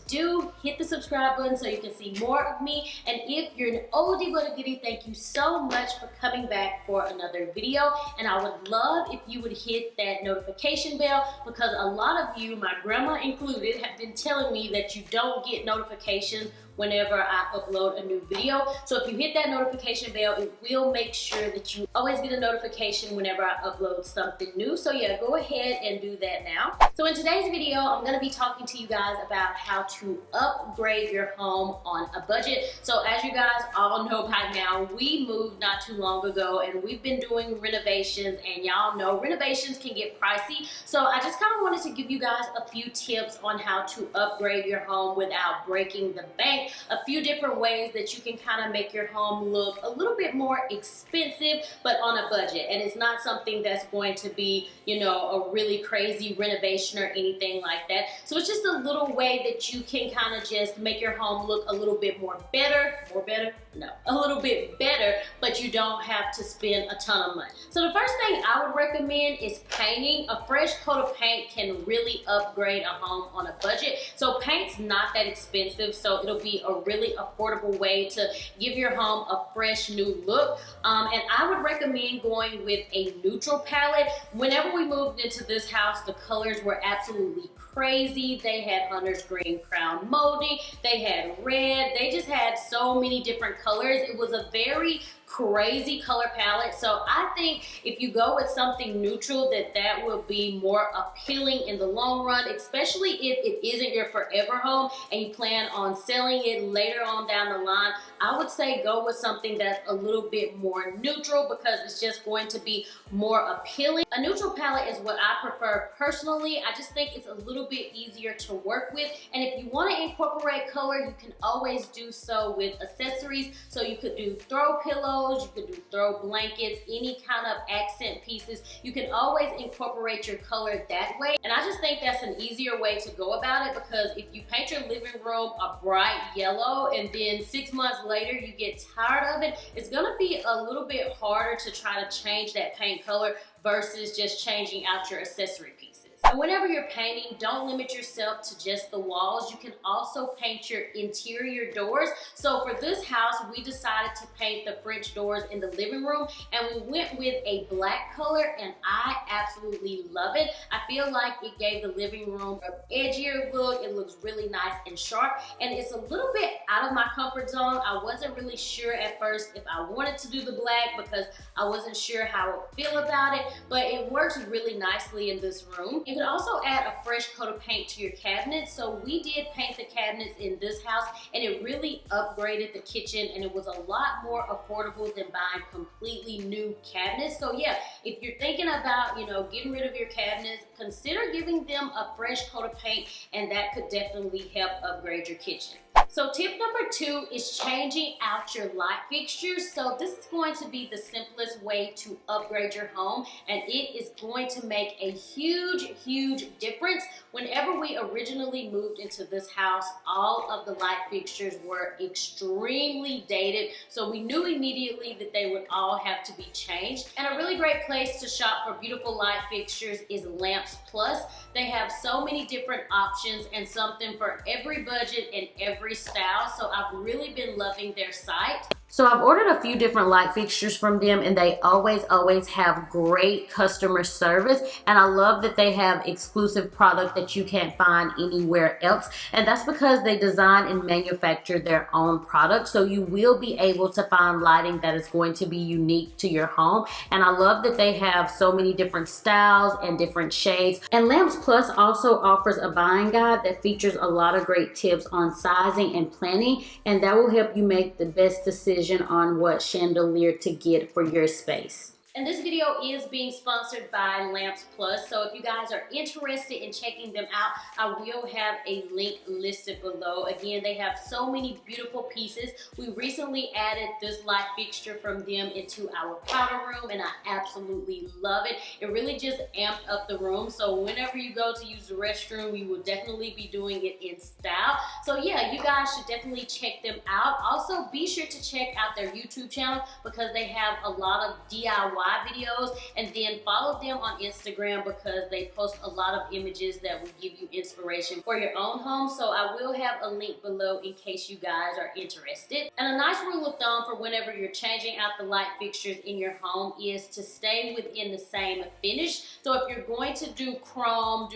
do. Hit the subscribe button so you can see more of me. And if you're an oldie but a goodie, thank you so much for coming back for another video. And I would love if you would hit that notification bell, because a lot of you, my grandma included, have been telling me that you don't get notifications whenever I upload a new video. So if you hit that notification bell, it will make sure that you always get a notification whenever I upload something new. So yeah, go ahead and do that now. So in today's video, I'm gonna be talking to you guys about how to upgrade your home on a budget. So as you guys all know by now, we moved not too long ago and we've been doing renovations, and y'all know renovations can get pricey. So I just kind of wanted to give you guys a few tips on how to upgrade your home without breaking the bank. A few different ways that you can kind of make your home look a little bit more expensive but on a budget, and it's not something that's going to be, you know, a really crazy renovation or anything like that. So it's just a little way that you can kind of just make your home look a little bit a little bit better, but you don't have to spend a ton of money. So the first thing I would recommend is painting. A fresh coat of paint can really upgrade a home on a budget. So paint's not that expensive, so it'll be a really affordable way to give your home a fresh new look. And I would recommend going with a neutral palette. Whenever we moved into this house, the colors were absolutely crazy. They had Hunter's Green Crown Molding, they had red, they just had so many different colors. It was a very crazy color palette. So I think if you go with something neutral, that will be more appealing in the long run, especially if it isn't your forever home and you plan on selling it later on down the line. I would say go with something that's a little bit more neutral, because it's just going to be more appealing. A neutral palette is what I prefer personally. I just think it's a little bit easier to work with, and if you want to incorporate color, you can always do so with accessories. So you could do throw pillows, you could do throw blankets, any kind of accent pieces. You can always incorporate your color that way, and I just think that's an easier way to go about it, because if you paint your living room a bright yellow and then 6 months later you get tired of it, it's gonna be a little bit harder to try to change that paint color versus just changing out your accessory pieces. And whenever you're painting, don't limit yourself to just the walls. You can also paint your interior doors. So for this house, we decided to paint the French doors in the living room, and we went with a black color, and I absolutely love it. I feel like it gave the living room an edgier look. It looks really nice and sharp, and it's a little bit out of my comfort zone. I wasn't really sure at first if I wanted to do the black, because I wasn't sure how I would feel about it, but it works really nicely in this room. You can also add a fresh coat of paint to your cabinets. So we did paint the cabinets in this house, and it really upgraded the kitchen, and it was a lot more affordable than buying completely new cabinets. So yeah, if you're thinking about, you know, getting rid of your cabinets, consider giving them a fresh coat of paint, and that could definitely help upgrade your kitchen. So tip number 2 is changing out your light fixtures. So this is going to be the simplest way to upgrade your home, and it is going to make a huge difference. Whenever we originally moved into this house, all of the light fixtures were extremely dated, so we knew immediately that they would all have to be changed. And a really great place to shop for beautiful light fixtures is Lamps Plus. They have so many different options and something for every budget and every style, so I've really been loving their site. So I've ordered a few different light fixtures from them, and they always have great customer service, and I love that they have exclusive product that you can't find anywhere else, and that's because they design and manufacture their own product. So you will be able to find lighting that is going to be unique to your home, and I love that they have so many different styles and different shades. And Lamps Plus also offers a buying guide that features a lot of great tips on sizing and planning, and that will help you make the best decision on what chandelier to get for your space. And this video is being sponsored by Lamps Plus, so if you guys are interested in checking them out, I will have a link listed below. Again, they have so many beautiful pieces. We recently added this light fixture from them into our powder room, and I absolutely love it. It really just amped up the room, so whenever you go to use the restroom, you will definitely be doing it in style. So yeah, you guys should definitely check them out. Also, be sure to check out their YouTube channel because they have a lot of DIY DIY videos, and then follow them on Instagram because they post a lot of images that will give you inspiration for your own home. So I will have a link below in case you guys are interested. And a nice rule of thumb for whenever you're changing out the light fixtures in your home is to stay within the same finish. So if you're going to do chrome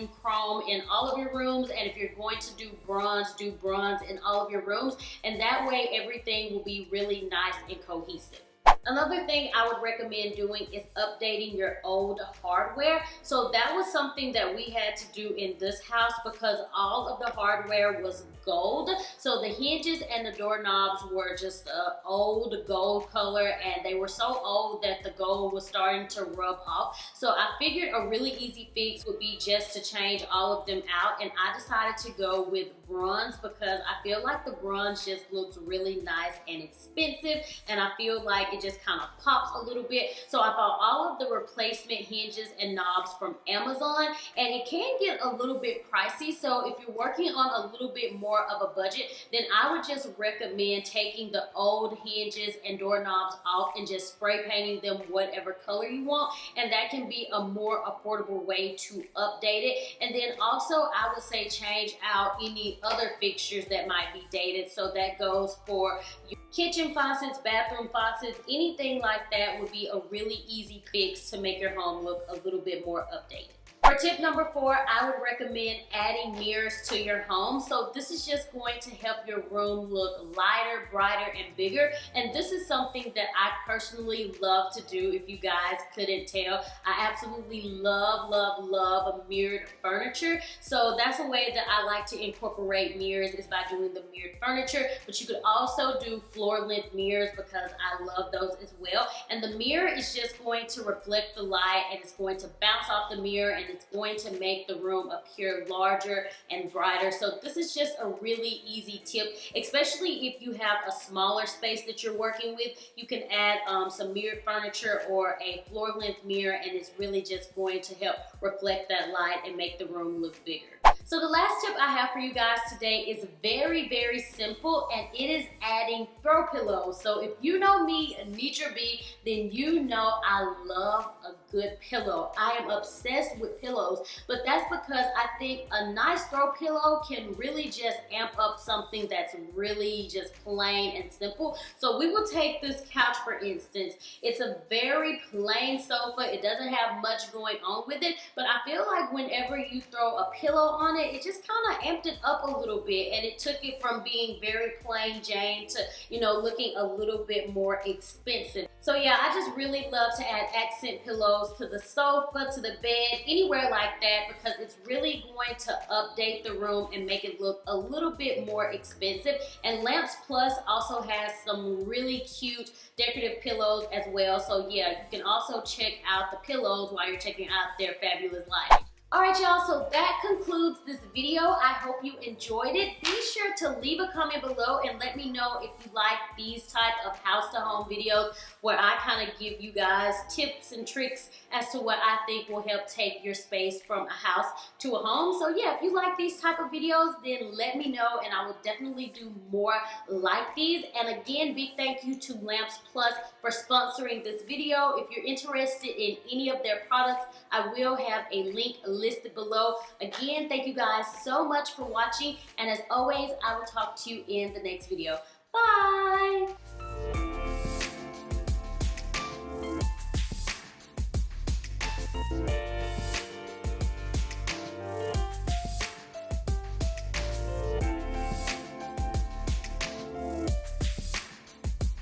in all of your rooms, and if you're going to do bronze in all of your rooms, and that way everything will be really nice and cohesive. Another thing I would recommend doing is updating your old hardware. So that was something that we had to do in this house because all of the hardware was gold. So the hinges and the doorknobs were just old gold color, and they were so old that the gold was starting to rub off. So I figured a really easy fix would be just to change all of them out, and I decided to go with bronze because I feel like the bronze just looks really nice and expensive, and I feel like it just kind of pops a little bit. So I bought all of the replacement hinges and knobs from Amazon, and it can get a little bit pricey. So if you're working on a little bit more of a budget, then I would just recommend taking the old hinges and doorknobs off and just spray painting them whatever color you want, and that can be a more affordable way to update it. And then also I would say change out any other fixtures that might be dated. So that goes for your kitchen faucets, bathroom faucets, anything like that would be a really easy fix to make your home look a little bit more updated. For tip number 4, I would recommend adding mirrors to your home. So this is just going to help your room look lighter, brighter, and bigger. And this is something that I personally love to do, if you guys couldn't tell. I absolutely love a mirrored furniture. So that's a way that I like to incorporate mirrors, is by doing the mirrored furniture. But you could also do floor length mirrors because I love those as well. And the mirror is just going to reflect the light, and it's going to bounce off the mirror, and it's going to make the room appear larger and brighter. So this is just a really easy tip, especially if you have a smaller space that you're working with. You can add some mirrored furniture or a floor length mirror, and it's really just going to help reflect that light and make the room look bigger. So the last tip I have for you guys today is very simple, and it is adding throw pillows. So if you know me, NitraaB, then you know I love a good pillow. I am obsessed with pillows, but that's because I think a nice throw pillow can really just amp up something that's really just plain and simple. So we will take this couch for instance. It's a very plain sofa. It doesn't have much going on with it, but I feel like whenever you throw a pillow on it just kind of amped it up a little bit, and it took it from being very plain Jane to, you know, looking a little bit more expensive. So yeah, I just really love to add accent pillows to the sofa, to the bed, anywhere like that, because it's really going to update the room and make it look a little bit more expensive. And Lamps Plus also has some really cute decorative pillows as well. So yeah, you can also check out the pillows while you're checking out their fabulous lighting. Alright y'all, so that concludes this video. I hope you enjoyed it. Be sure to leave a comment below and let me know if you like these type of house to home videos where I kind of give you guys tips and tricks as to what I think will help take your space from a house to a home. So yeah, if you like these type of videos, then let me know and I will definitely do more like these. And again, big thank you to Lamps Plus for sponsoring this video. If you're interested in any of their products, I will have a link listed below. Again, thank you guys so much for watching, and as always, I will talk to you in the next video. Bye!